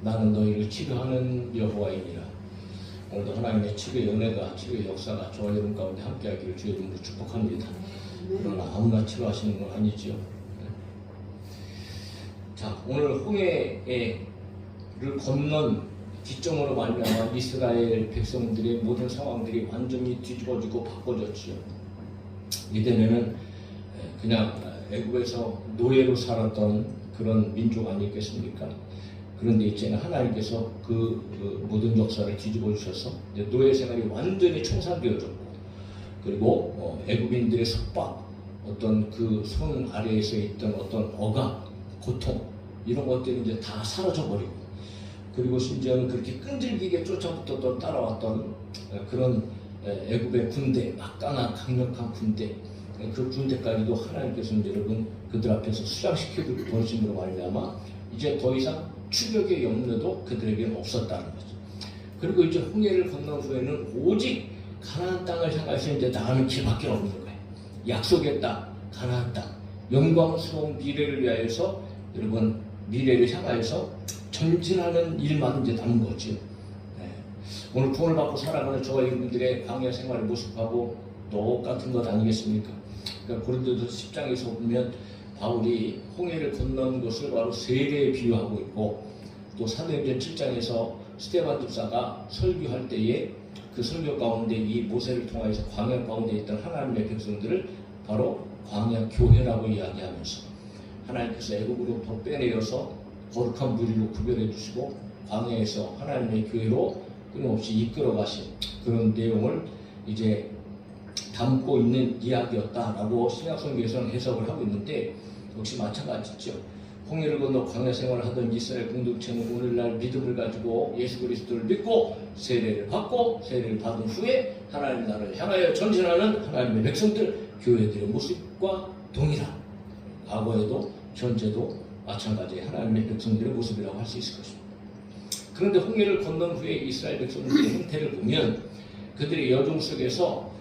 나는 너희를 치료하는 여호와이니라. 오늘도 하나님의 치료의 은혜가, 치료의 역사가 저와 여러분 가운데 함께하기를 주의 이름으로 축복합니다. 그러나 아무나 치료하시는 건 아니지요. 자, 오늘 홍해를 건넌 기점으로 말미암아 이스라엘 백성들의 모든 상황들이 완전히 뒤집어지고 바꿔졌지요. 이전에는 그냥 애굽에서 노예로 살았던 그런 민족 아니겠습니까? 그런데 이제는 하나님께서 그 모든 역사를 뒤집어 주셔서 노예 생활이 완전히 청산되어졌고, 그리고 애굽인들의 속박, 어떤 그 손 아래에서 있던 어떤 억압, 고통, 이런 것들이 이제 다 사라져 버리고, 그리고 심지어는 그렇게 끈질기게 쫓아붙었던 따라왔던 그런 애굽의 군대, 막강한 강력한 군대, 그 군대까지도 하나님께서 이제 여러분 그들 앞에서 수장시켜 버리심으로 말미암아 이제 더 이상 추격의 염려도 그들에게는 없었다는 거죠. 그리고 이제 홍해를 건넌 후에는 오직 가나안 땅을 향해서 이제 나가는 길밖에 없는 거예요. 약속의 땅, 가나안 땅, 영광스러운 미래를 위하여서 여러분 미래를 향하여서 전진하는 일만 이제 남은 거죠. 네. 오늘 구원을 받고 살아가는 저와 여러분들의 광야 생활의 모습하고 똑같은 것 아니겠습니까? 그러니까 고린도서 10장에서 보면 바울이 홍해를 건넌 것을 바로 세례에 비유하고 있고, 또 사도행전 7장에서 스데반 집사가 설교할 때에 그 설교 가운데 이 모세를 통하여서 광야 가운데 있던 하나님의 백성들을 바로 광야 교회라고 이야기하면서 하나님께서 애굽으로부터 빼내어서 거룩한 무리로 구별해 주시고 광야에서 하나님의 교회로 끊임없이 이끌어 가신 그런 내용을 이제 담고 있는 이야기였다라고 신약성경에서는 해석을 하고 있는데, 역시 마찬가지죠. 홍해를 건너 광야 생활을 하던 이스라엘 공동체는 오늘날 믿음을 가지고 예수 그리스도를 믿고 세례를 받고, 세례를 받은 후에 하나님 나라를 향하여 전진하는 하나님의 백성들, 교회들의 모습과 동일한, 과거에도 현재도 마찬가지의 하나님의 백성들의 모습이라고 할 수 있을 것입니다. 그런데 홍해를 건넌 후에 이스라엘 백성들의 행태를 보면 그들의 여정 속에서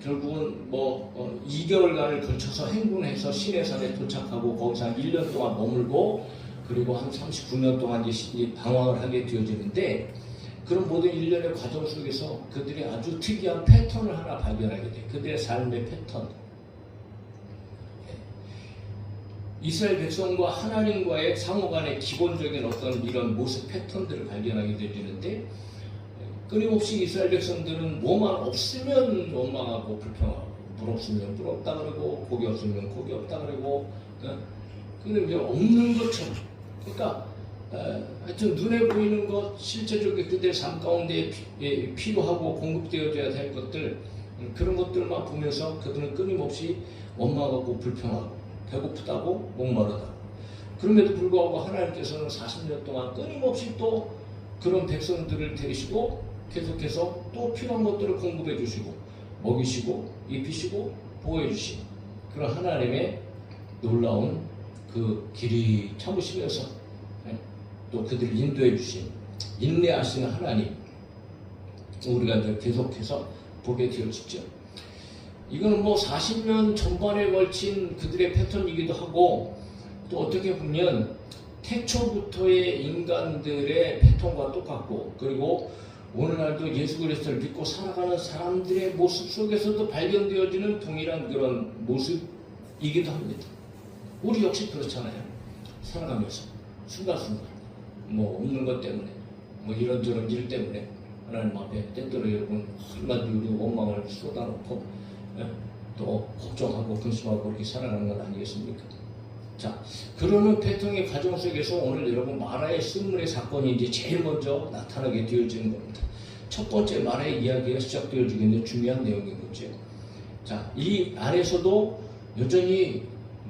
결국은 2개월간을 걸쳐서 행군해서 시내산에 도착하고 거기서 한 1년 동안 머물고, 그리고 한 39년 동안 이제 방황을 하게 되어지는데, 그런 모든 일련의 과정 속에서 그들이 아주 특이한 패턴을 하나 발견하게 돼요. 그들의 삶의 패턴. 이스라엘 백성과 하나님과의 상호간의 기본적인 어떤 이런 모습 패턴들을 발견하게 되는데, 끊임없이 이스라엘 백성들은 뭐만 없으면 원망하고 불평하고, 물 없으면 물 없다 그러고, 고기 없으면 고기 없다 그러고, 근데 이제 없는 것처럼, 그러니까 하여튼 눈에 보이는 것, 실제적인 그들의 삶 가운데 필요하고 공급되어져야 될 것들, 그런 것들만 보면서 그들은 끊임없이 원망하고 불평하고, 배고프다고 목마르다고. 그럼에도 불구하고 하나님께서는 40년 동안 끊임없이 또 그런 백성들을 데리시고 계속해서 또 필요한 것들을 공급해 주시고, 먹이시고 입히시고 보호해 주시고, 그런 하나님의 놀라운 그 길이 참으시면서 또 그들을 인도해 주신, 인내하시는 하나님, 우리가 이제 계속해서 보게 되어지죠. 이거는 40년 전반에 걸친 그들의 패턴이기도 하고, 또 어떻게 보면 태초부터의 인간들의 패턴과 똑같고, 그리고 오늘날도 예수 그리스도를 믿고 살아가는 사람들의 모습 속에서도 발견되어지는 동일한 그런 모습이기도 합니다. 우리 역시 그렇잖아요. 살아가면서 순간순간 없는 것 때문에, 이런저런 일 때문에 하나님 앞에 때때로 여러분 한마디 우리 원망을 쏟아놓고 또 걱정하고 근심하고 이렇게 살아가는 건 아니겠습니까? 자, 그러는 패턴의 과정 속에서 오늘 여러분 마라의 쓴물의 사건이 이제 제일 먼저 나타나게 되어지는 겁니다. 첫 번째 마라의 이야기가 시작되어지게 있는 중요한 내용인 거죠. 자, 이 안에서도 여전히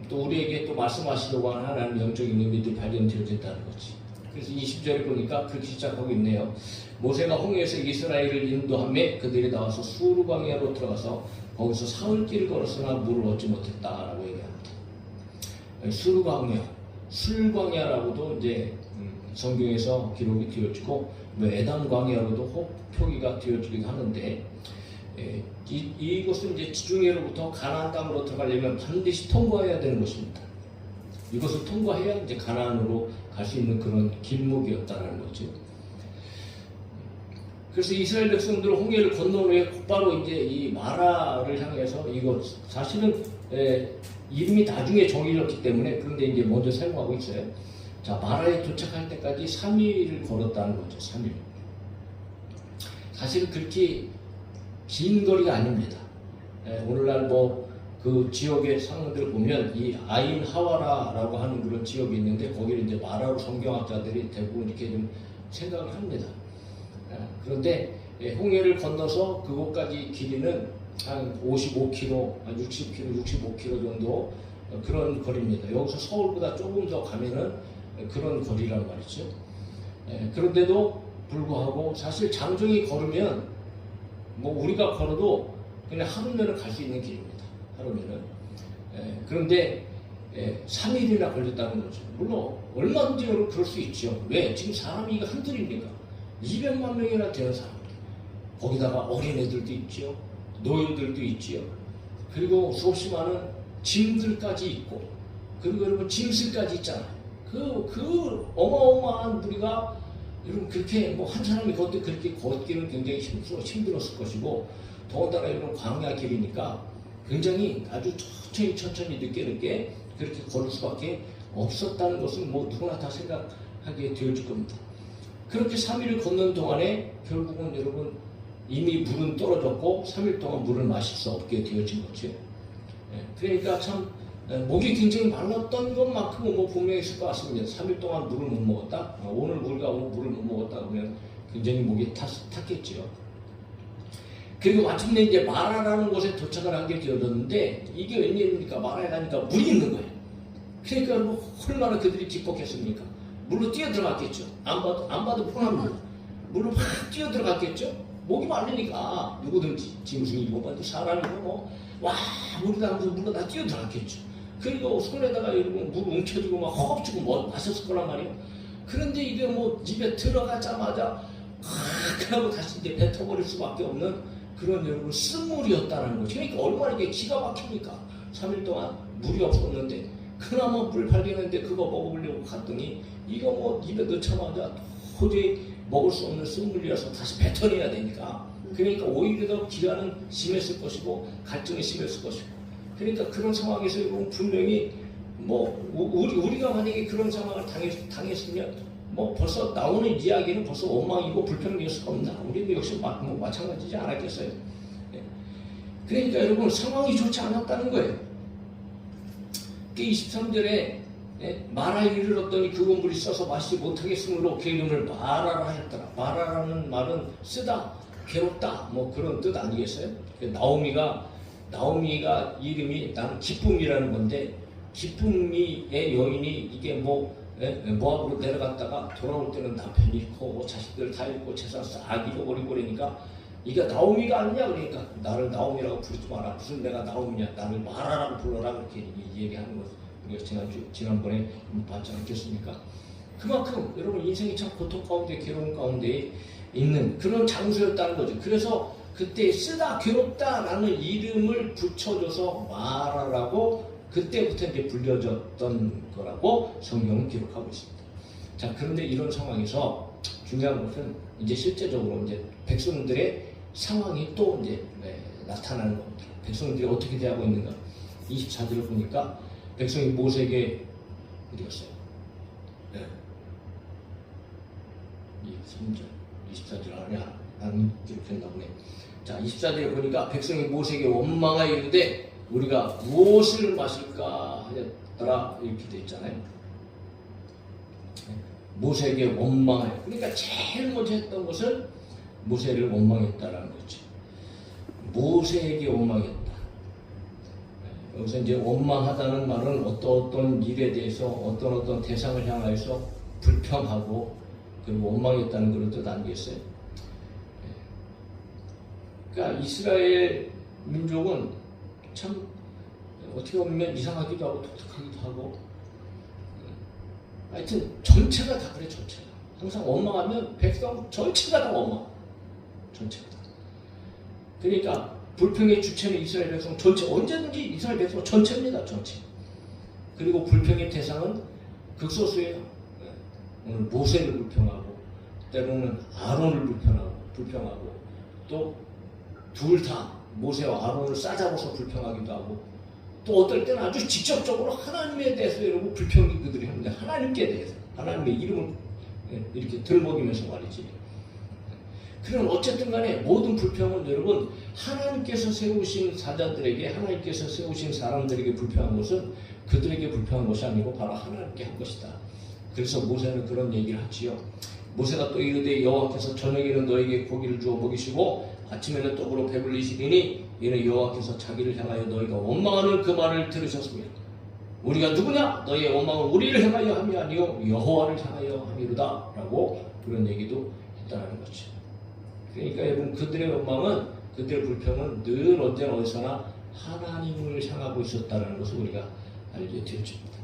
또 우리에게 또 말씀하시려고 하는 하나님의 영적인 의미들이 발견되어진다는 거지. 그래서 20절에 보니까 그렇게 시작하고 있네요. 모세가 홍해에서 이스라엘을 인도하며 그들이 나와서 수르 광야로 들어가서 거기서 사흘길을 걸었으나 물을 얻지 못했다라고 얘기합니다. 수르 광야, 술광야라고도 이제 성경에서 기록이 되어지고, 에담 광야로도 표기가 되어지기도 하는데, 이곳은 이제 지중해로부터 가나안 땅으로 들어가려면 반드시 통과해야 되는 것입니다. 이것을 통과해야 이제 가나안으로 갈 수 있는 그런 길목이었다는 거죠. 그래서 이스라엘 백성들은 홍해를 건너온 후에 곧바로 이제 이 마라를 향해서 이거 사실은 이름이 나중에 정해졌기 때문에 그런데 이제 먼저 사용하고 있어요. 자, 마라에 도착할 때까지 3일을 걸었다는 거죠. 3일. 사실은 그렇게 긴 거리가 아닙니다. 오늘날 뭐 그 지역의 상황들을 보면 이 아인 하와라라고 하는 그런 지역이 있는데 거기를 이제 마라로 성경학자들이 대부분 이렇게 좀 생각을 합니다. 그런데 홍해를 건너서 그곳까지 길이는 한 55km, 60km, 65km 정도 그런 거리입니다. 여기서 서울보다 조금 더 가면은 그런 거리란 말이죠. 그런데도 불구하고 사실 장정이 걸으면 뭐 우리가 걸어도 그냥 하루면은 갈 수 있는 길입니다. 하루면은. 그런데 3일이나 걸렸다는 거죠. 물론 얼마든지 그럴 수 있죠. 왜? 지금 사람이 한둘입니까? 200만 명이나 되는 사람들. 거기다가 어린애들도 있죠. 노인들도 있지요. 그리고 수없이 많은 짐들까지 있고, 그리고 여러분 짐승까지 있잖아요. 그 어마어마한 무리가 여러분 그렇게 뭐 한 사람이 그렇게 걷기는 굉장히 힘들었을 것이고, 더군다나 여러분 광야 길이니까 굉장히 아주 천천히 늦게 그렇게 걸을 수밖에 없었다는 것은 뭐 누구나 다 생각하게 되어질 겁니다. 그렇게 3일을 걷는 동안에 결국은 여러분 이미 물은 떨어졌고 3일 동안 물을 마실 수 없게 되어진 거죠. 그러니까 참 목이 굉장히 말랐던 것만큼은 뭐 분명히 있을 것 같습니다. 3일 동안 물을 못 먹었다? 오늘 물과 물을 못 먹었다 그러면 굉장히 목이 탔겠죠. 그리고 마침내 이제 마라라는 곳에 도착을 하게 되어졌는데 이게 웬일입니까? 마라에 가니까 물이 있는 거예요. 그러니까 뭐 얼마나 그들이 기뻤겠습니까? 물로 뛰어 들어갔겠죠. 안 봐도 뻔합니다. 물로 확 뛰어 들어갔겠죠. 목이 말리니까 누구든지 짐승이고 뭐 사람이고 뭐 와 물이다 하면서 물로 다 뛰어 들어갔겠죠. 그리고 손에다가 여러분 물 움켜쥐고 막 허겁지겁 뭐 마셨을 거란 말이에요. 그런데 이게 뭐 입에 들어가자마자 확 하고 다시 이제 뱉어버릴 수밖에 없는 그런 여러분 쓴물이었다는 거죠. 그러니까 얼마나 이게 기가 막힙니까? 3일 동안 물이 없었는데 그나마 물 발견했는데 그거 먹어보려고 갔더니 이거 뭐 입에 넣자마자 도저히 먹을 수 없는 쓴물이라서 다시 뱉어내야 되니까 그러니까 오히려 더 기간은 심했을 것이고 갈증이 심했을 것이고 그러니까 그런 상황에서 여러분 분명히 뭐 우리가 만약에 그런 상황을 당했으면 뭐 벌써 나오는 이야기는 벌써 원망이고 불평이었을 겁니다. 우리도 역시 마찬가지지 않았겠어요. 그러니까 여러분 상황이 좋지 않았다는 거예요. 23절에 마라에 이르렀더니 그 물이 써서 마시지 못하겠으므로 그 이름을 마라라 하였더라. 마라라는 말은 쓰다, 괴롭다 뭐 그런 뜻 아니겠어요? 나오미가 이름이 나는 기쁨이라는 건데 기쁨이의 여인이 이게 모압으로 내려갔다가 돌아올 때는 남편이 잃고 자식들 다 잃고 재산 싹 잃어버리고 그러니까 이게 나오미가 아니냐 그러니까 나를 나오미라고 부르지 마라. 무슨 내가 나오미냐. 나를 마라라고 불러라. 그렇게 얘기하는 거 우리가 지난번에 봤지 않겠습니까? 그만큼 여러분 인생이 참 고통 가운데 괴로운 가운데 있는 그런 장소였다는 거죠. 그래서 그때 쓰다 괴롭다라는 이름을 붙여줘서 마라라고 그때부터 이제 불려졌던 거라고 성경은 기록하고 있습니다. 자, 그런데 이런 상황에서 중요한 것은 이제 실제적으로 이제 백성들의 상황이 또 이제 나타나는 겁니다. 백성들이 어떻게 대하고 있는가? 24절을 보니까 백성이 모세에게 어디 갔어요? 네. 23절, 24절 아니야? 안 기록했나 보네. 자, 24절에 보니까 백성이 모세에게 원망하여 이르되 우리가 무엇을 마실까 하였더라 이렇게 돼 있잖아요. 모세에게 원망하여 그러니까 제일 먼저 했던 것은 모세를 원망했다라는 거죠. 모세에게 원망했다. 여기서 이제 원망하다는 말은 어떤 일에 대해서 어떤 대상을 향하여서 불평하고 그리고 원망했다는 그런 뜻 아니겠어요? 그러니까 이스라엘 민족은 참 어떻게 보면 이상하기도 하고 독특하기도 하고 하여튼 전체가 다 그래. 전체가 항상 원망하면 백성 전체가 다 원망. 전체가 다. 그러니까 불평의 주체는 이스라엘 백성 전체. 언제든지 이스라엘 백성 전체입니다. 전체. 그리고 불평의 대상은 극소수예요. 오늘 모세를 불평하고 때로는 아론을 불평하고 또 둘 다 모세와 아론을 싸잡아서 불평하기도 하고 또 어떨 때는 아주 직접적으로 하나님에 대해서 여러분 불평이 그들이 합니다. 하나님께 대해서 하나님의 이름을 이렇게 들먹이면서 말이지. 그럼 어쨌든 간에 모든 불평은 여러분 하나님께서 세우신 사자들에게 하나님께서 세우신 사람들에게 불평한 것은 그들에게 불평한 것이 아니고 바로 하나님께 한 것이다. 그래서 모세는 그런 얘기를 하지요. 모세가 또 이르되 여호와께서 저녁에는 너에게 고기를 주어 먹이시고 아침에는 떡으로 배불리시리니 이는 여호와께서 자기를 향하여 너희가 원망하는 그 말을 들으셨으며 우리가 누구냐? 너희의 원망은 우리를 향하여 함이 아니요 여호와를 향하여 함이로다 라고 그런 얘기도 했다는 거죠. 그러니까 여러분 그들의 원망은 그들의 불평은 늘 언제나 어디서나 하나님을 향하고 있었다는 것을 우리가 알게 되어집니다.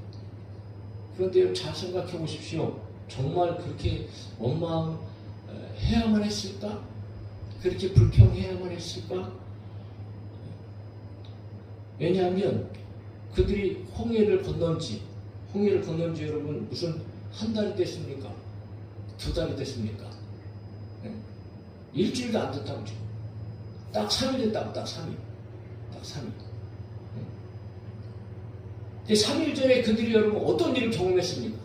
그런데 잘 생각해 보십시오. 정말 그렇게 원망해야만 했을까? 그렇게 불평해야만 했을까? 왜냐하면 그들이 홍해를 건넌 지 여러분 무슨 한 달이 됐습니까? 두 달이 됐습니까? 네? 일주일도 안 됐다고 지금. 딱 3일 됐다고, 딱 3일. 딱 3일. 네? 3일 전에 그들이 여러분 어떤 일을 경험했습니까?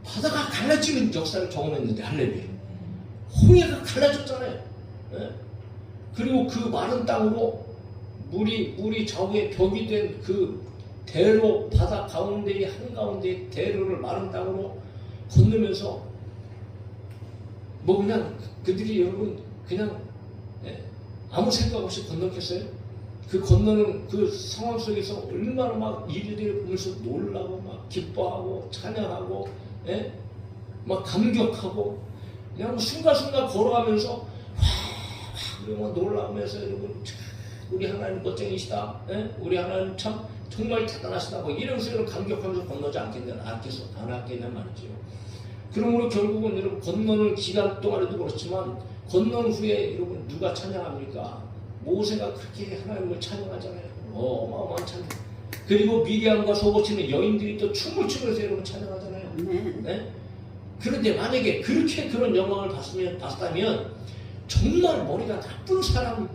바다가 갈라지는 역사를 경험했는데, 할렐루야. 홍해가 갈라졌잖아요. 네? 그리고 그 마른 땅으로 물이 좌우에 벽이 된 그 대로, 바다 가운데의 한가운데 대로를 마른 땅으로 건너면서 뭐 그냥 그들이 여러분 그냥 아무 생각 없이 건넜겠어요? 그 건너는 그 상황 속에서 얼마나 막 이리저리 보면서 놀라고 막 기뻐하고 찬양하고 막 감격하고 그냥 순간순간 걸어가면서 그러면 놀라면서 여러분 우리 하나님 멋쟁이시다. 우리 하나님 참 정말 대단하시다. 뭐 이러면서 여러분 감격하면서 건너지 않겠냐 말이죠. 그러므로 결국은 여러분 건너는 기간 동안에도 그렇지만 건넌 후에 여러분 누가 찬양합니까? 모세가 그렇게 하나님을 찬양하잖아요. 어마어마한 찬양. 그리고 미디안과 소고치는 여인들이 또 춤을 추면서 여러분 찬양하잖아요. 네? 그런데 만약에 그렇게 그런 영광을 봤다면 정말 머리가 나쁜 사람,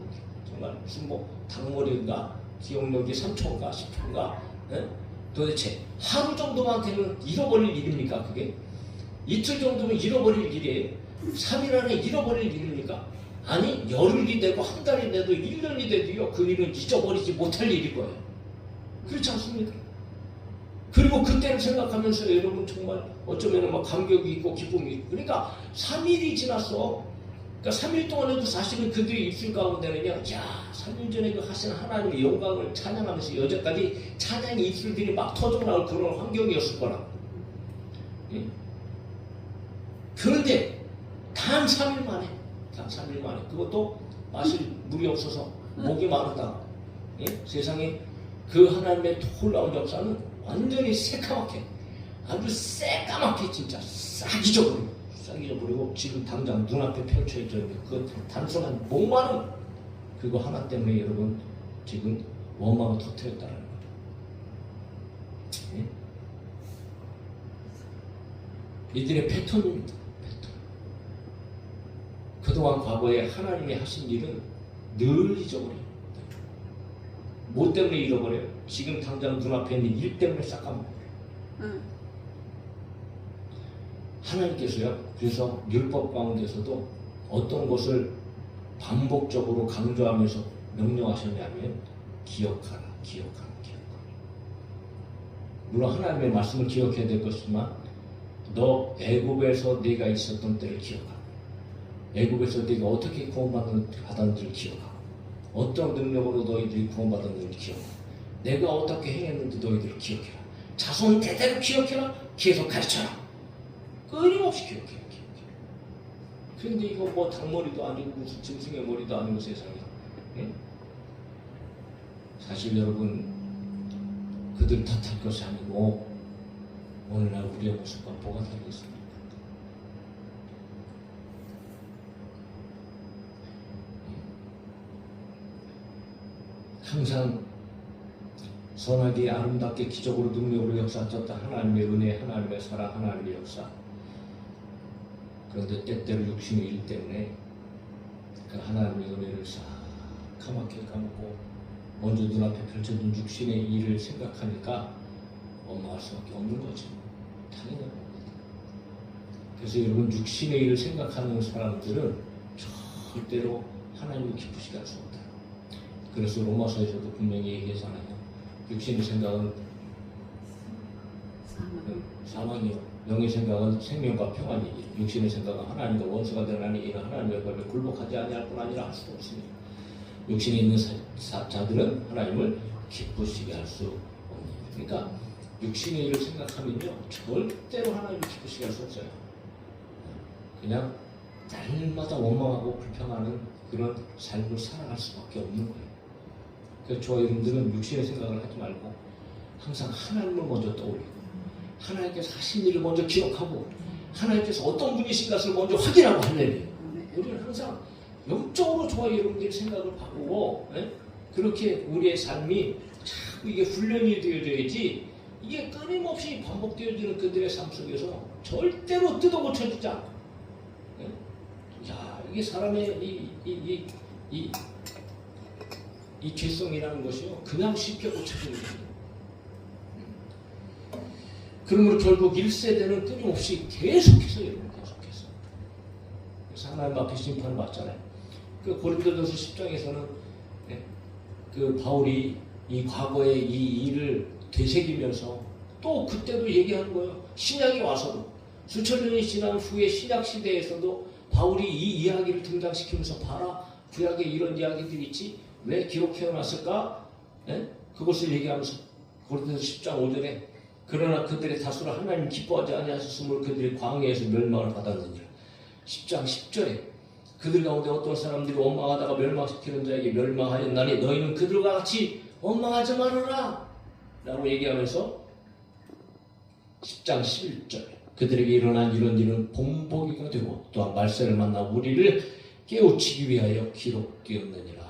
정말 무슨 뭐 닭머리인가 기억력이 3초인가 10초인가 도대체 하루 정도만 되면 잃어버릴 일입니까? 그게? 이틀 정도면 잃어버릴 일이에요? 3일 안에 잃어버릴 일입니까? 아니 열흘이 되고 한 달이 돼도 1년이 돼도요 그 일은 잊어버리지 못할 일일 거예요. 그렇지 않습니까? 그리고 그때를 생각하면서 여러분 정말 어쩌면 막 감격이 있고 기쁨이 있고 그러니까 3일이 지났어. 그러니까 3일 동안에도 사실은 그들의 입술 가운데는요 야 3일 전에 그 하신 하나님의 영광을 찬양하면서 여태까지 찬양의 입술들이 막 터져나올 그런 환경이었을 거라. 그런데 단 3일 만에 그것도 마실 물이 없어서 목이 마르다. 세상에 그 하나님의 놀라운 역사는 완전히 새까맣게 아주 새까맣게 진짜 싹 잊어버리고 지금 당장 눈앞에 펼쳐져 있는 그 단순한 목마름 그거 하나 때문에 여러분 지금 원망을 터뜨렸다는 거예요. 이들의 패턴입니다. 그동안 과거에 하나님이 하신 일은 늘 잊어버려요. 뭐 때문에 잃어버려요? 지금 당장 눈앞에 있는 일 때문에 싹 까먹어요. 하나님께서요. 그래서 율법 가운데서도 어떤 것을 반복적으로 강조하면서 명령하셨냐면 기억하라. 물론 하나님의 말씀을 기억해야 될 것이지만 너 애굽에서 네가 있었던 때를 기억하라. 애굽에서 네가 어떻게 구원받았는지를 기억하고 어떤 능력으로 너희들이 구원받았는지를 기억하고 내가 어떻게 행했는지 너희들을 기억해라. 자손 대대로 기억해라. 계속 가르쳐라. 끊임없이 기억해라. 그런데 이거 뭐 닭머리도 아니고 무슨 짐승의 머리도 아니고 세상에. 사실 여러분 그들 탓할 것이 아니고 오늘날 우리의 모습과 뭐가 다르겠습니까? 항상 선하게 아름답게 기적으로 능력으로 역사하셨던 하나님의 은혜, 하나님의 사랑, 하나님의 역사 그런데 때때로 육신의 일 때문에 그 하나님의 은혜를 까맣게 까먹고 먼저 눈앞에 펼쳐진 육신의 일을 생각하니까 원망할 수밖에 없는 거죠. 당연한 겁니다. 그래서 여러분, 육신의 일을 생각하는 사람들은 절대로 하나님을 기쁘시게 할 수 없다. 그래서 로마서에서도 분명히 얘기하잖아요. 육신의 생각은 사망이요, 영의 생각은 생명과 평안이니 육신의 생각은 하나님과 원수가 되나니 이는 하나님의 법에 굴복하지 아니할 뿐 아니라 할 수도 없습니다. 육신에 있는 자들은 하나님을 기쁘시게 할 수 없습니다. 그러니까 육신의 일을 생각하면요, 절대로 하나님을 기쁘시게 할 수 없어요. 그냥 날마다 원망하고 불평하는 그런 삶을 살아갈 수밖에 없는 거예요. 그래서 저와 여러분들은 육신의 생각을 하지 말고 항상 하나님을 먼저 떠올리고 하나님께서 하신 일을 먼저 기억하고 하나님께서 어떤 분이신 것을 먼저 확인하고 하려면 우리는 항상 영적으로 저와 여러분들의 생각을 바꾸고 그렇게 우리의 삶이 자꾸 이게 훈련이 되어져야지, 이게 끊임없이 반복되어지는 그들의 삶 속에서 절대로 뜯어 고쳐지지 않고, 야, 이게 사람의 이 죄성이라는 것이요, 그냥 쉽게 고쳐지는 거예요. 그러므로 결국 1세대는 끊임없이 계속해서 여러분, 계속해서. 그래서 하나님 앞에 심판을 받잖아요. 그 고린도전서 10장에서는 그 바울이 이 과거의 이 일을 되새기면서 또 그때도 얘기하는 거예요. 신약이 와서도 수천 년이 지난 후에 신약 시대에서도 바울이 이 이야기를 등장시키면서 봐라, 구약에 이런 이야기들이 있지, 왜 기록해놨을까? 그것을 얘기하면서 고린도전서 10장 5절에 그러나 그들의 다수를 하나님 기뻐하지 아니하셨으므로 그들이 광야에서 멸망을 받았느니라. 10장 10절에 그들 가운데 어떤 사람들이 원망하다가 멸망시키는 자에게 멸망하였나니 너희는 그들과 같이 원망하지 말아라 라고 얘기하면서 10장 11절 그들에게 일어난 이런 일은 본보기가 되고 또한 말세를 만나 우리를 깨우치기 위하여 기록되었느니라.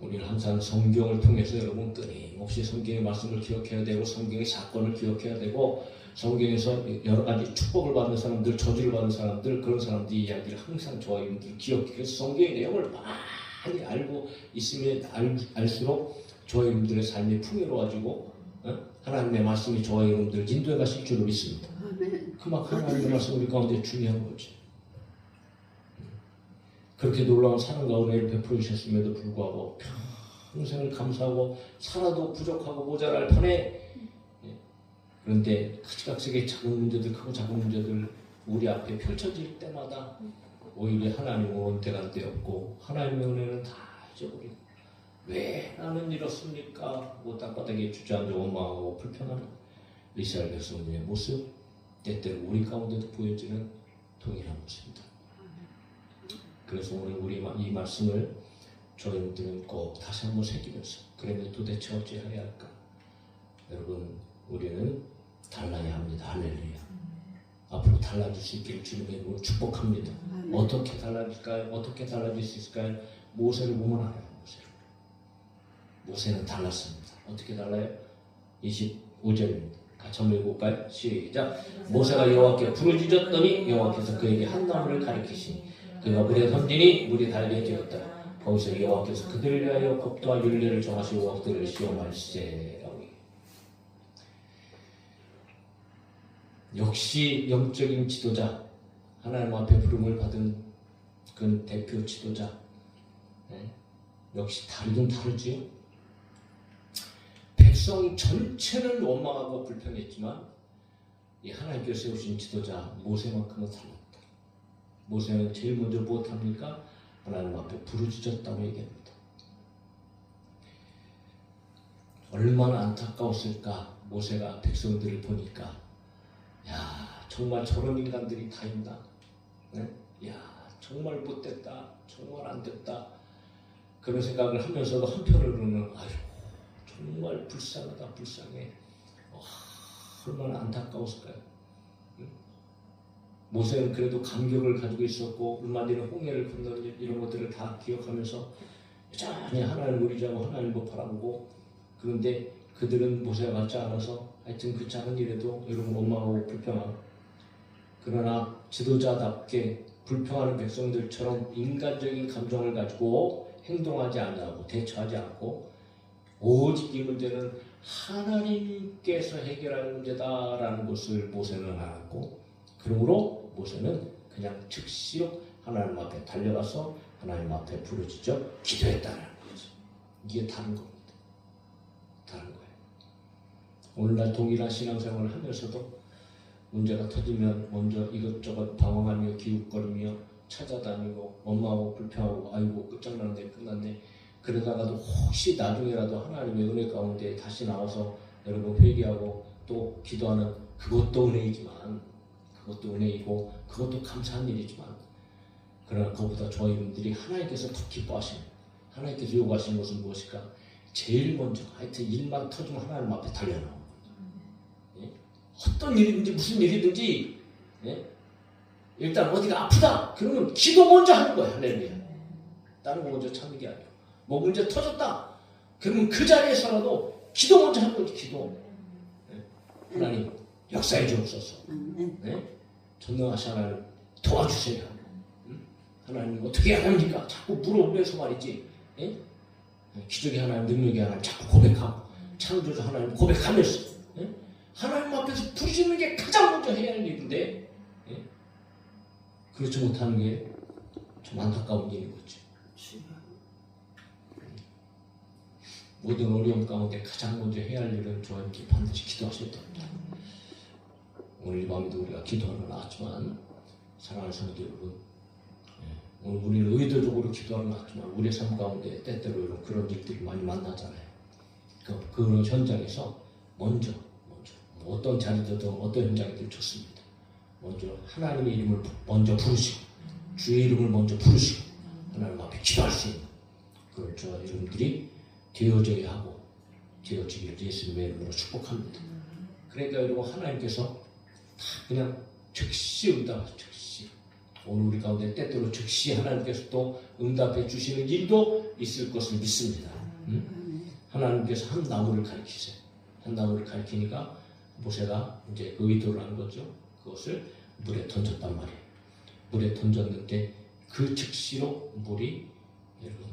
우리는 항상 성경을 통해서 여러분 끊임없이 성경의 말씀을 기억해야 되고 성경의 사건을 기억해야 되고 성경에서 여러 가지 축복을 받는 사람들, 저주를 받는 사람들, 그런 사람들의 이야기를 항상 저와 여러분들이 기억해서 성경의 내용을 많이 알고 있으면 알수록 저와 여러분들의 삶이 풍요로워지고 하나님의 말씀이 저와 여러분들을 인도해 가실 줄로 믿습니다. 그만큼 하나님의 말씀이 우리 가운데 중요한 거지. 그렇게 놀라운 사랑과 은혜를 베풀어 주셨음에도 불구하고 평생을 감사하고 살아도 부족하고 모자랄 판에, 그런데 가지각색의 작은 문제들, 크고 작은 문제들 우리 앞에 펼쳐질 때마다 오히려 하나님의 원대가 되었고 하나님의 은혜는 다 잊어버리고 왜 나는 이렇습니까? 땅바닥에 주저앉아 원망하고 불평하는 이스라엘 백성들의 모습, 때때로 우리 가운데도 보여지는 동일한 모습입니다. 그래서 오늘 우리 이 말씀을 저희들은 꼭 다시 한번 새기면서 그러면 도대체 어찌해야 할까? 여러분, 우리는 달라야 합니다. 할렐루야. 앞으로 달라질 수 있기를 주님의 이름으로 축복합니다. 어떻게 달라질까요? 어떻게 달라질 수 있을까요? 모세를 보면 알아요. 모세는 달랐습니다. 어떻게 달라요? 25절입니다. 같이 한번 읽어볼까요? 시작. 모세가 여호와께 부르짖었더니 여호와께서 그에게 한 나무를 가리키시니 그가 물에 던지니 물이 달개지었다. 거기서 여호와께서 그들을 위하여 법도와 율례를 정하시고 그들을 시험할세라고. 역시 영적인 지도자, 하나님 앞에 부름을 받은 그 대표 지도자, 역시 다르긴 다르지요. 백성 전체는 원망하고 불평했지만 이 하나님께서 세우신 지도자 모세만큼은 달랐다. 모세는 제일 먼저 무엇합니까? 하나님 앞에 부르짖었다고 얘기합니다. 얼마나 안타까웠을까. 모세가 백성들을 보니까, 야, 정말 저런 인간들이 다 있나? 야, 정말 못됐다, 정말 안 됐다, 그런 생각을 하면서도 한편으로는 아유, 정말 불쌍하다, 불쌍해. 얼마나 안타까웠을까요? 모세는 그래도 감격을 가지고 있었고 얼마나 홍해를 건너는 이런 것들을 다 기억하면서 여전히 하나님을 의지하고 하나님을 바라보고, 그런데 그들은 모세와 같지 않아서 하여튼 그 작은 일에도 여러분 원망하고 불평하고, 그러나 지도자답게 불평하는 백성들처럼 인간적인 감정을 가지고 행동하지 않고 대처하지 않고 오직 이 문제는 하나님께서 해결할 문제다라는 것을 모세는 알았고, 그러므로 모세는 그냥 즉시로 하나님 앞에 달려가서 하나님 앞에 부르짖어 기도했다는 거죠. 이게 다른 겁니다. 다른 거예요. 오늘날 동일한 신앙생활을 하면서도 문제가 터지면 먼저 이것저것 방황하며 기웃거리며 찾아다니고 원망하고 불평하고 아이고 끝장났네. 그러다가도 혹시 나중에라도 하나님의 은혜 가운데 다시 나와서 여러분 회개하고 또 기도하는, 그것도 은혜이지만, 그것도 은혜이고 그것도 감사한 일이지만, 그러나 그보다 저희분들이 하나님께서 더 기뻐하시는, 하나님께서 요구하시는 것은 무엇일까? 제일 먼저 하여튼 일만 터지면 하나님 앞에 달려나오는, 어떤 일이든지 무슨 일이든지, 일단 어디가 아프다 그러면 기도 먼저 하는 거야. 할렐루야. 다른 거 먼저 찾는 게 아니고, 뭐 문제 터졌다 그러면 그 자리에서라도 기도 먼저 하는 거지. 기도. 하나님 역사해 주옵소서. 전능하신 하나님 도와주세요. 하나님 어떻게 합니까? 자꾸 물어보면서 말이지. 기적의 하나님, 능력의 하나님 자꾸 고백하고, 창조주 하나님 고백하면서 하나님 앞에서 부르짖는 게 가장 먼저 해야 할 일인데, 그렇지 못하는 게 좀 안타까운 일인 거죠. 모든 어려움 가운데 가장 먼저 해야 할 일은 저에게 반드시 기도하셔야 됩니다. 오늘 이 밤에도 우리가 기도하러 나왔지만, 사랑하는 성도 여러분, 오늘 우리는 의도적으로 기도하러 나왔지만 우리의 삶 가운데 때때로 이런 그런 일들이 많이 만나잖아요. 그런 현장에서 먼저 어떤 자리든 어떤 현장이든 좋습니다. 먼저 하나님의 이름을 먼저 부르시고 주의 이름을 먼저 부르시고 하나님 앞에 기도할 수 있는 그런 저와 여러분들이 되어져야 하고 되어지기를 예수님의 이름으로 축복합니다. 그러니까 여러분, 하나님께서 다 그냥 즉시 응답하시죠. 즉시. 오늘 우리 가운데 때때로 즉시 하나님께서 또 응답해 주시는 일도 있을 것을 믿습니다. 하나님께서 한 나무를 가리키세요. 한 나무를 가리키니까 모세가 이제 의도를 한 거죠. 그것을 물에 던졌단 말이에요. 물에 던졌는데 그 즉시로 물이 여러분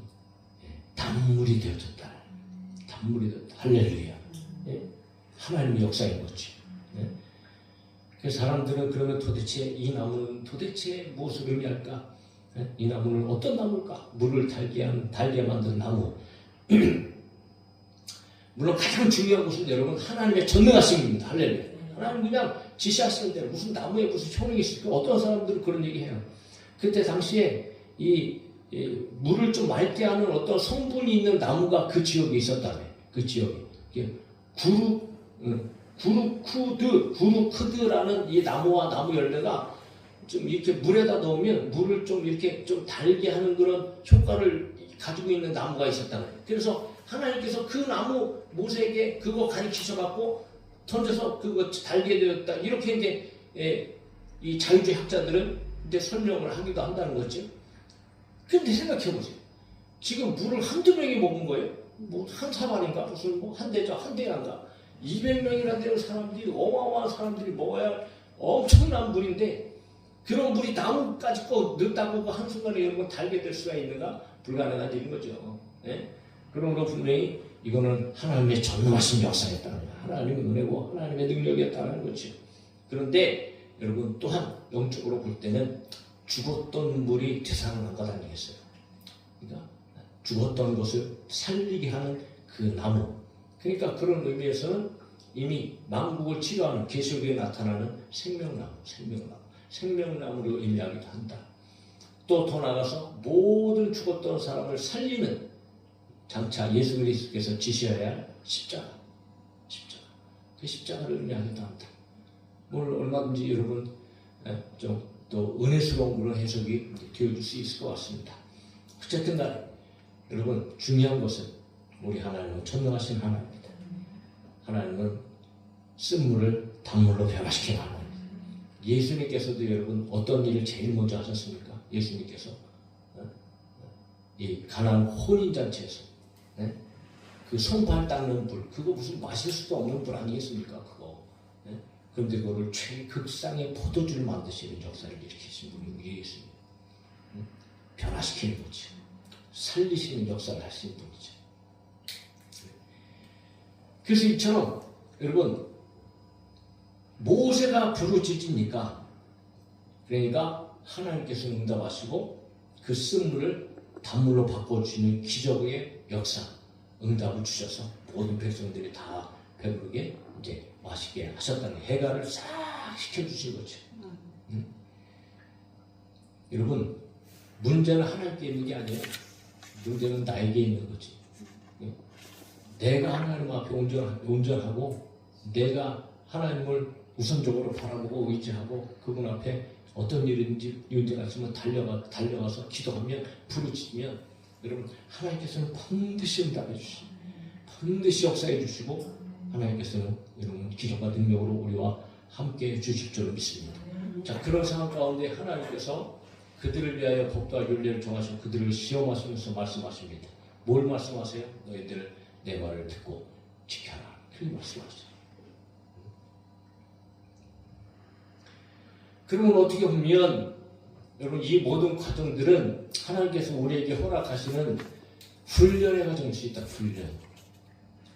단물이 되어졌다. 단물이 되었다. 할렐루야. 하나님의 역사인 거지. 그래서 사람들은 그러면 도대체 이 나무는 도대체 무엇을 의미할까? 이 나무는 어떤 나무일까? 물을 달게 만든 나무. 물론 가장 중요한 것은 여러분 하나님의 전능하심입니다. 할렐루야. 하나님 그냥 지시하시는 대로 무슨 나무에 무슨 효능이 있을까? 어떤 사람들은 그런 얘기해요. 그때 당시에 이 물을 좀 맑게 하는 어떤 성분이 있는 나무가 그 지역에 있었다며. 그 지역에. 구루크드라는 이 나무와 나무 열매가 좀 이렇게 물에다 넣으면 물을 좀 이렇게 좀 달게 하는 그런 효과를 가지고 있는 나무가 있었다며. 그래서 하나님께서 그 나무 모세에게 그거 가르치셔갖고 던져서 그거 달게 되었다. 이렇게 이제 이 자유주의 학자들은 이제 설명을 하기도 한다는 거죠. 근데 생각해보세요. 지금 물을 한두 명이 먹은 거예요. 뭐 한 사발인가 무슨 뭐 한 대죠, 한 대인가 200명이나 되는 사람들이 어마어마한 사람들이 먹어야 엄청난 물인데 그런 물이 나무까지 꼭 넣었다고 한순간에 여러분 달게 될 수가 있는가? 불가능한 일인 거죠. 그러므로 분명히 이거는 하나님의 전능하신 역사였다는 거예요. 하나님의 은혜고 하나님의 능력이었다는 거죠. 그런데 여러분 또한 영적으로 볼 때는 죽었던 물이 되살아난 것 아니겠어요? 그러니까 죽었던 것을 살리게 하는 그 나무. 그러니까 그런 의미에서는 이미 만국을 치료하는 계시록에 나타나는 생명나무를 의미하기도 한다. 또 더 나아가서 모든 죽었던 사람을 살리는 장차 예수 그리스도께서 지시해야 할 십자가. 그 십자가를 의미하기도 한다. 오늘 얼마든지 여러분 좀 또 은혜스러운 그런 해석이 되어줄 수 있을 것 같습니다. 어쨌든 간에 여러분 중요한 것은 우리 하나님은 전능하신 하나님입니다. 하나님은 쓴 물을 단물로 변화시키는 하나님입니다. 예수님께서도 여러분 어떤 일을 제일 먼저 하셨습니까? 예수님께서 이 가나안 혼인잔치에서 그 손발 닦는 불, 그거 무슨 마실 수도 없는 불 아니겠습니까? 그거. 예? 그런데 그거를 최극상의 포도주를 만드시는 역사를 일으키신 분이 우리에 있습니다. 변화시키는 거죠. 살리시는 역사를 하시는 분이죠. 그래서 이처럼 여러분 모세가 부르짖으니까 그러니까 하나님께서 응답하시고 그 쓴물을 단물로 바꿔주시는 기적의 역사 응답을 주셔서 모든 백성들이 다 배부르게 이제 맛있게 하셨다는 해가를 싹 시켜주신 거죠. 여러분 문제는 하나님께 있는 게 아니에요. 문제는 나에게 있는 거지. 내가 하나님 앞에 온전하고 내가 하나님을 우선적으로 바라보고 의지하고 그분 앞에 어떤 일인지 문제가 있으면 달려가서 기도하면 부르짖으면 여러분 하나님께서는 반드시 응답해 주시고 반드시 역사해 주시고 하나님께서는 여러분 기적과 능력으로 우리와 함께 해 주실 줄 믿습니다. 자, 그런 상황 가운데 하나님께서 그들을 위하여 법도와 윤례를 정하시고 그들을 시험하시면서 말씀하십니다. 뭘 말씀하세요? 너희들 내 말을 듣고 지켜라. 그렇게 말씀하세요. 그러면 어떻게 보면 여러분 이 모든 과정들은 하나님께서 우리에게 허락하시는 훈련의 과정일 수 있다. 훈련.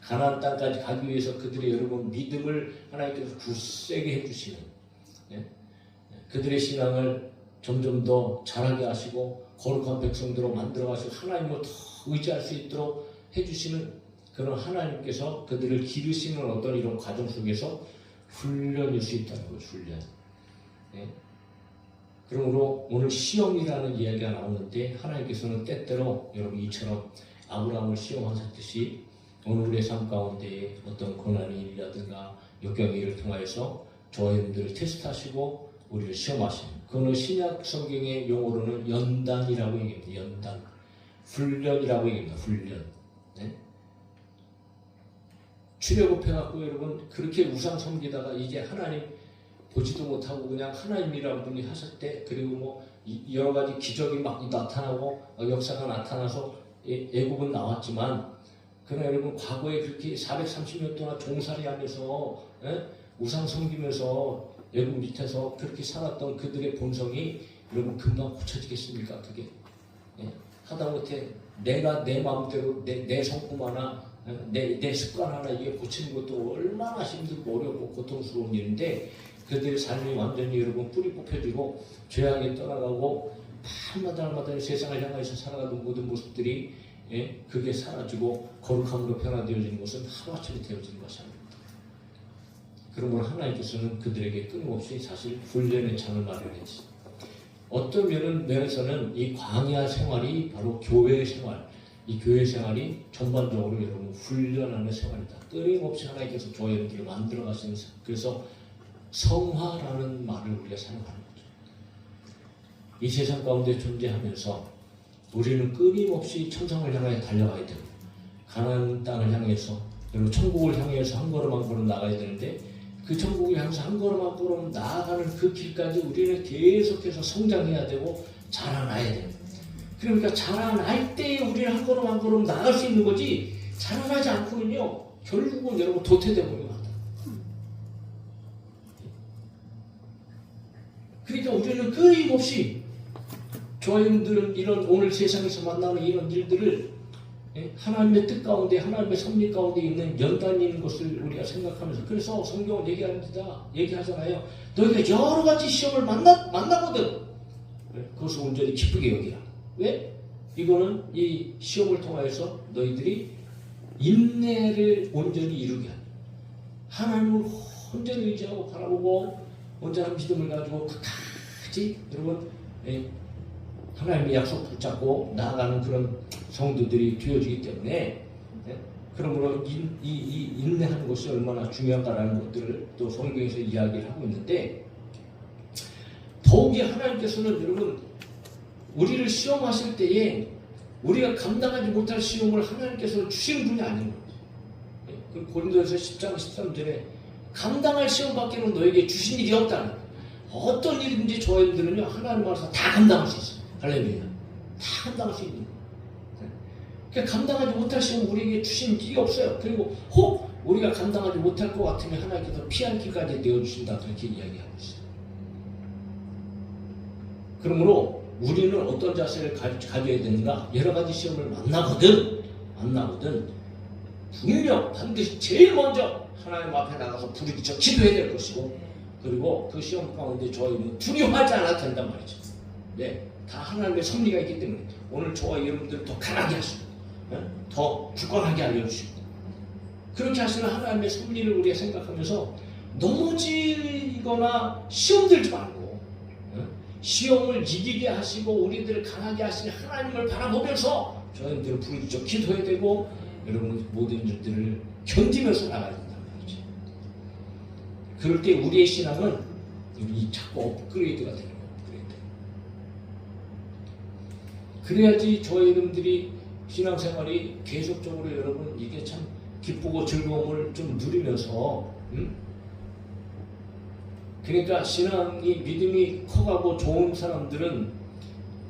가나안 땅까지 가기 위해서 그들의 여러분 믿음을 하나님께서 굳세게 해주시는 그들의 신앙을 점점 더 자라게 하시고 거룩한 백성들로 만들어가시고 하나님을 더 의지할 수 있도록 해주시는 그런 하나님께서 그들을 기르시는 어떤 이런 과정 속에서 훈련일 수 있다는 거죠. 훈련. 그러므로 오늘 시험이라는 이야기가 나오는데 하나님께서는 때때로 여러분 이처럼 아브라함을 시험하셨듯이 오늘 우리의 삶 가운데 어떤 고난의 일이라든가 역경의 일을 통하여서 저와 여러분들을 테스트하시고 우리를 시험하시는 그거는 신약 성경의 용어로는 연단이라고 얘기합니다. 연단. 훈련이라고 얘기합니다. 훈련. 네? 출애굽해갖고 여러분 그렇게 우상 섬기다가 이제 하나님 보지도 못하고 그냥 하나님이라는 분이 하셨대. 그리고 뭐 여러 가지 기적이 막 나타나고 역사가 나타나서 애국은 나왔지만 그러나 여러분 과거에 그렇게 430년 동안 종살이 하면서 우상 섬기면서 애국 밑에서 그렇게 살았던 그들의 본성이 여러분 금방 고쳐지겠습니까? 그게 하다못해 내가 내 마음대로 내 성품 하나 내 습관 하나 이게 고치는 것도 얼마나 힘들고 어렵고 고통스러운 일인데 그들의 삶이 완전히 여러분 뿌리 뽑혀지고 죄악에 떠나가고 날마다 세상을 향해서 살아가던 모든 모습들이 그게 사라지고 거룩함으로 변화되어지는 것은 하루아침에 되어지는 것이 아닙니다. 그러므로 하나님께서는 그들에게 끊임없이 사실 훈련의 장을 마련했지. 어떤 면에서는 이 광야 생활이 바로 교회 생활, 이 교회 생활이 전반적으로 여러분 훈련하는 생활이다. 끊임없이 하나님께서 교회들을 만들어 가시는 그래서 성화라는 말을 우리가 사용하는 거죠. 이 세상 가운데 존재하면서 우리는 끊임없이 천상을 향해 달려가야 됩니다. 가나안 땅을 향해서 그리고 천국을 향해서 한 걸음 한 걸음 나가야 되는데 그 천국을 향해서 한 걸음 한 걸음 나아가는 그 길까지 우리는 계속해서 성장해야 되고 자라나야 됩니다. 그러니까 자라날 때에 우리는 한 걸음 한 걸음 나갈 수 있는 거지 자라나지 않고는요 결국은 여러분 도태되어 버립니다. 그러니까 우리는 끊임없이 저희들은 이런 오늘 세상에서 만나는 이런 일들을 하나님의 뜻 가운데 하나님의 섭리 가운데 있는 연단인 것을 우리가 생각하면서 그래서 성경은 얘기하잖아요. 너희가 여러 가지 시험을 만나거든. 그것을 온전히 기쁘게 여기라. 왜? 이거는 이 시험을 통하여서 너희들이 인내를 온전히 이루게 합니다. 하나님을 온전히 의지하고 바라보고 온전한 믿음을 가지고 끝까지 여러분 하나님의 약속 붙잡고 나아가는 그런 성도들이 되어지기 때문에 그러므로 이 인내하는 것이 얼마나 중요한가라는 것들을 또 성경에서 이야기를 하고 있는데 더욱이 하나님께서는 여러분 우리를 시험하실 때에 우리가 감당하지 못할 시험을 하나님께서 주시는 분이 아닌 거예요. 고린도전서 10장 13절에 감당할 시험밖에는 너에게 주신 일이 없다는 거예요. 어떤 일이든지 저희들은요 하나님 앞에서 다 감당할 수 있어요. 할렐루야. 다 감당할 수 있는 거예요. 그러니까 감당하지 못할 시험 우리에게 주신 길이 없어요. 그리고 혹 우리가 감당하지 못할 것 같으면 하나님께서 피할 길까지 내어주신다 그렇게 이야기하고 있어요. 그러므로 우리는 어떤 자세를 가져야 되는가? 여러 가지 시험을 만나거든 분명 반드시 제일 먼저 하나님 앞에 나가서 부르짖어 기도해야 될 것이고, 그리고 그 시험 가운데 저희는 두려워하지 않아도 된단 말이죠. 네, 다 하나님의 섭리가 있기 때문에 오늘 저와 여러분들 더 강하게 하시고 더 굳건하게 알려주시고, 그렇게 하시는 하나님의 섭리를 우리가 생각하면서 넘어지거나 시험 들지 말고 시험을 이기게 하시고 우리들을 강하게 하시는 하나님을 바라보면서 저희들은 부르짖어 기도해야 되고, 여러분 모든 일들을 견디면서 나가야 된단 말이죠. 그럴 때 우리의 신앙은 자꾸 업그레이드가 되는 거예요. 업그레이드. 그래야지 저희 여러분들이 신앙생활이 계속적으로 여러분 이게 참 기쁘고 즐거움을 좀 누리면서 그러니까 신앙이 믿음이 커가고 좋은 사람들은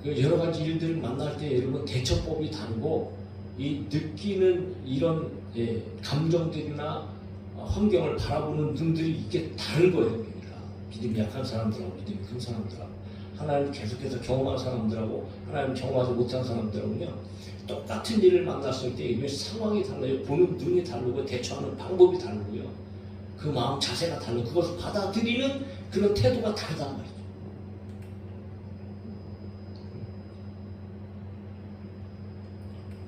그 여러 가지 일들을 만날 때 여러분 대처법이 다르고 이 느끼는 이런 감정들이나 환경을 바라보는 눈들이 이게 다른 거예요. 그러니까 믿음이 약한 사람들하고 믿음이 큰 사람들하고 하나님 계속해서 경험한 사람들하고 하나님 경험하지 못한 사람들하고요 똑같은 일을 만났을 때 이게 상황이 달라요. 보는 눈이 다르고 대처하는 방법이 다르고요. 그 마음 자세가 다르고 그것을 받아들이는 그런 태도가 다르단 말이죠.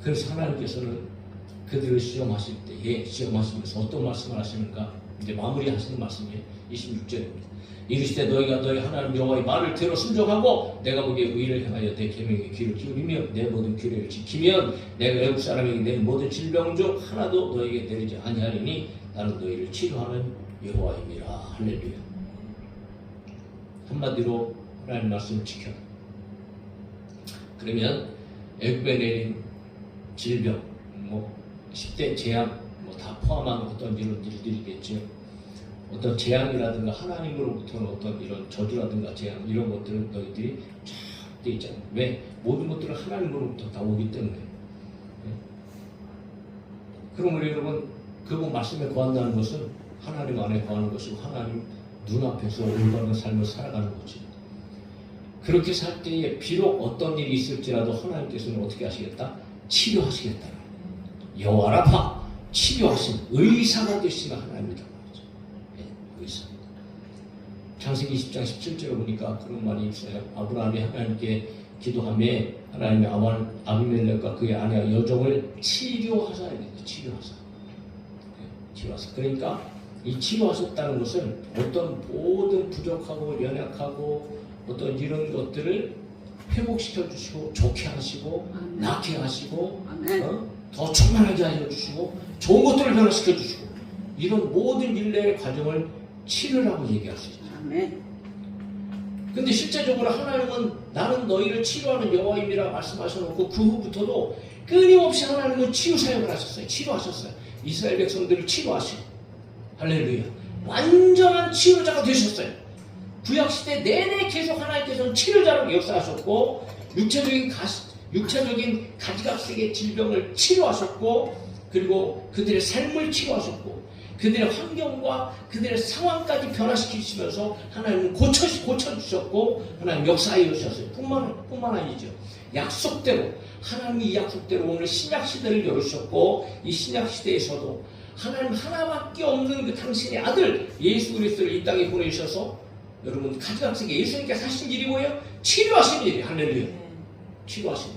그래서 하나님께서는 그들을 시험하실 때에 시험하시면서 어떤 말씀을 하시는가? 이제 마무리하시는 말씀이 26절입니다. 이르시되 너희가 너희 하나님 여호와의 말을 들어 순종하고 내가 보기에 의를 행하여 내 계명에 귀를 기울이며 내 모든 규례를 지키면 내가 애국 사람에게 내 모든 질병 중 하나도 너에게 내리지 아니하리니 나는 너희를 치료하는 여호와임이라. 할렐루야. 한마디로 하나님 말씀을 지켜. 그러면 애국에 내린 질병, 10대 재앙, 다 포함한 어떤 이런 일들이겠죠. 어떤 재앙이라든가 하나님으로부터는 어떤 이런 저주라든가 재앙 이런 것들은 너희들이 쫙 돼 있잖아요. 왜? 모든 것들은 하나님으로부터 다 오기 때문에. 그럼 우리 여러분 그분 말씀에 거한다는 것은 하나님 안에 거하는 것이고 하나님 눈앞에서 올바른 삶을 살아가는 거지. 그렇게 살 때에 비록 어떤 일이 있을지라도 하나님께서는 어떻게 하시겠다? 치료하시겠다. 여호와라파 치료하신 의사가 되시는 하나님이다. 의사. 창세기 20장 17절에 보니까 그런 말이 있어요. 아브라함이 하나님께 기도하며 하나님의 아비멜렉과 그의 아내와 여종을 치료하사 치료하사. 그러니까 이 치료하셨다는 것은 어떤 모든 부족하고 연약하고 어떤 이런 것들을 회복시켜 주시고 좋게 하시고 낫게 하시고 더 충만하게 하여 주시고 좋은 것들을 변화시켜 주시고 이런 모든 일련의 과정을 치료라고 얘기할 수 있죠. 근데 실제적으로 하나님은 나는 너희를 치료하는 여호와임이라 말씀하셔놓고 그 후부터도 끊임없이 하나님은 치유 사역을 하셨어요. 치료하셨어요. 이스라엘 백성들을 치료하시고 할렐루야. 완전한 치료자가 되셨어요. 구약시대 내내 계속 하나님께서는 치료자로 역사하셨고 육체적인 가지각색의 질병을 치료하셨고 그리고 그들의 삶을 치료하셨고 그들의 환경과 그들의 상황까지 변화시키시면서 하나님은 고쳐주셨고 하나님 역사해 주셨어요. 뿐만 아니죠. 약속대로 하나님이 이 약속대로 오늘 신약시대를 열으셨고 이 신약시대에서도 하나님 하나밖에 없는 그 당신의 아들 예수 그리스도를 이 땅에 보내주셔서 여러분 가지각색의 예수님께서 하신 일이 뭐예요? 치료하신 일이 할렐루야. 치료하신.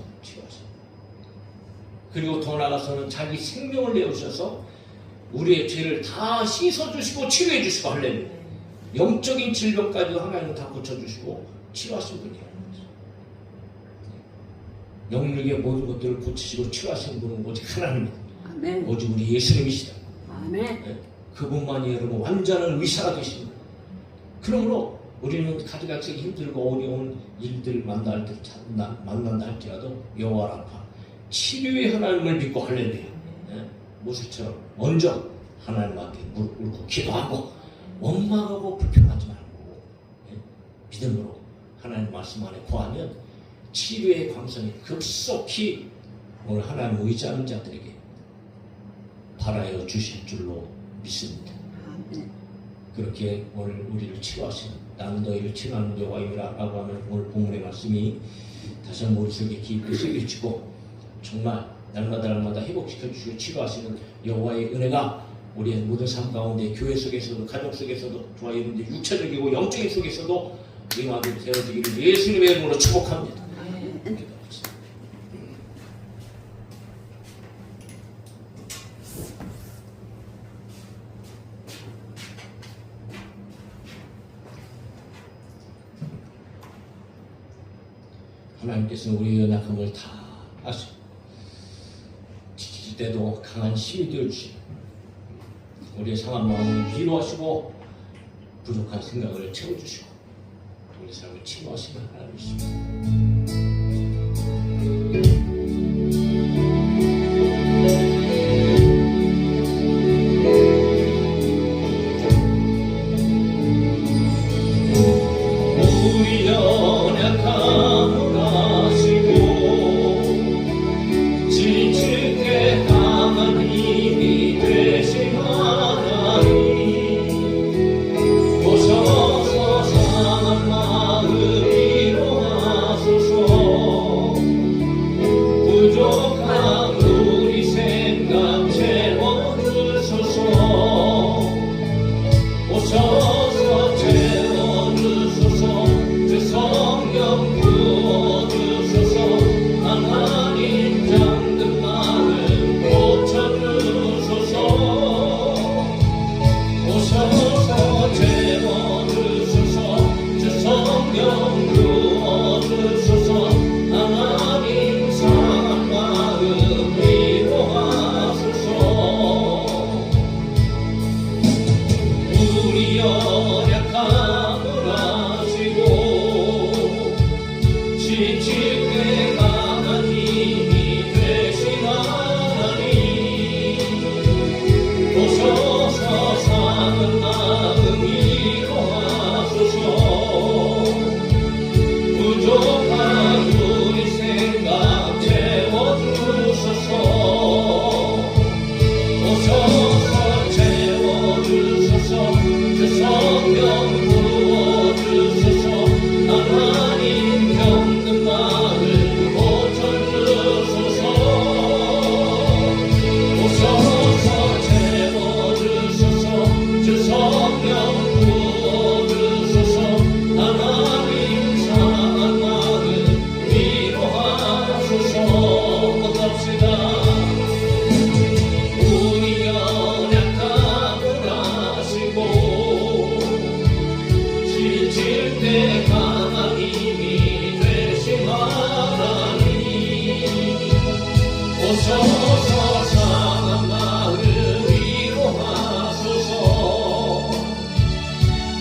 그리고 더 나아가서는 자기 생명을 내어주셔서 우리의 죄를 다 씻어주시고 치료해주시고 할렐루야. 영적인 질병까지도 하나님은 다 고쳐주시고 치료하신 분이에요. 영육의 모든 것들을 고치시고 치료하신 분은 오직 하나님입니다. 아멘. 오직 우리 예수님이시다. 아멘. 네. 그분만이 여러분 완전한 의사가 되십니다. 그러므로 우리는 가지각색 힘들고 어려운 일들을 만난다 할지라도 여호와라파 치료의 하나님을 믿고 할렐루야. 네. 모세처럼 먼저 하나님 앞에 무릎 꿇고 기도하고 원망하고 불평하지 말고 네. 믿음으로 하나님 말씀 안에 거하면 치료의 광선이 급속히 오늘 하나님 의지하는 자들에게 바라여 주실 줄로 믿습니다. 그렇게 오늘 우리를 치료하시는, 나는 너희를 치료하는 여호와이라 라고 하는 오늘 본문의 말씀이 다시 한번 머릿속에 깊이 새겨지고 정말 날마다 회복시켜 주시고 치료하시는 여호와의 은혜가 우리의 모든 삶 가운데, 교회 속에서도 가족 속에서도 저와 여러분들 육체적이고 영적인 속에서도 임하게 되어지기를 예수님의 이름으로 축복합니다. 하나님께서는 우리의 연약함을 다 아시고 지칠 때도 강한 힘이 되어주시고 우리의 상한 마음을 위로하시고 부족한 생각을 채워주시고 우리 삶을 치료하시는 하나님이십니다.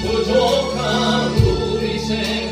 부족한 우리 생